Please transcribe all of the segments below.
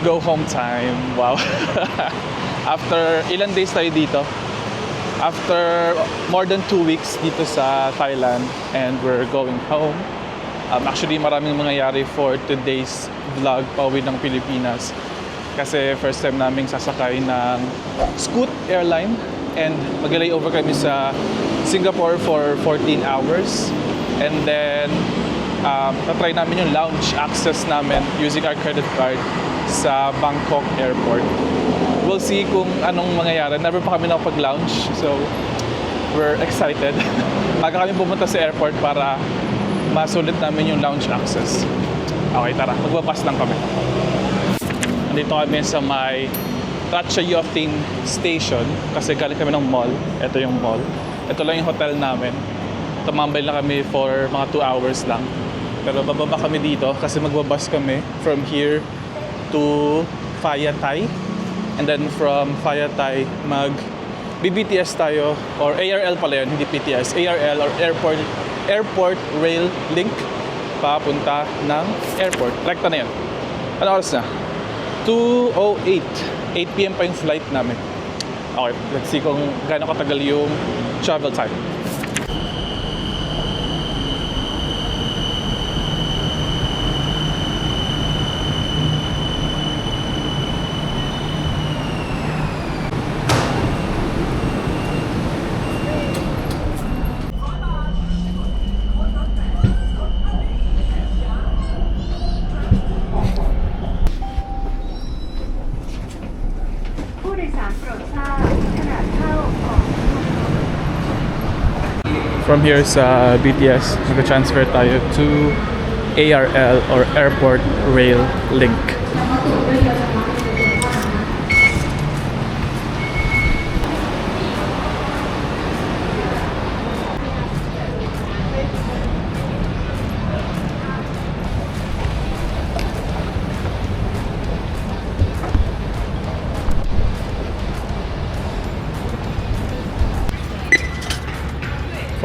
go home time. Wow. After ilang days tayo dito? After more than 2 weeks dito sa Thailand and we're going home. Actually, maraming mangyayari for today's vlog pauwi ng Pilipinas. Kasi first time naming sasakay ng Scoot Airline and mag-layover kami sa Singapore for 14 hours. And then, na-try namin yung lounge access namin using our credit card sa Bangkok Airport. We'll see kung anong mangyayari. Never pa kami nakapag-lounge, so we're excited. Maga kami pumunta sa airport para masulit namin yung lounge access. Okay, tara. Magbabas lang kami. Nandito kami sa may Ratchayotin Station kasi galing kami ng mall. Ito yung mall. Ito lang yung hotel namin. Tumambay lang kami for mga 2 hours lang. Pero bababa kami dito kasi magbabas kami from here to Phaya Thai. And then from Phaya Thai mag-BTS tayo or ARL pala yun, hindi PTS. ARL or Airport Rail Link papunta ng airport. Rekta na yun. Ano oras na? 2:08. 8 PM pa yung flight namin. Okay, let's see kung gaano katagal yung travel time. From here sa BTS, mag-transfer tayo to ARL or Airport Rail Link.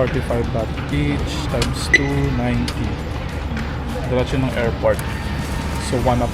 $45 each times 290. Diretso ng airport. So 1 up.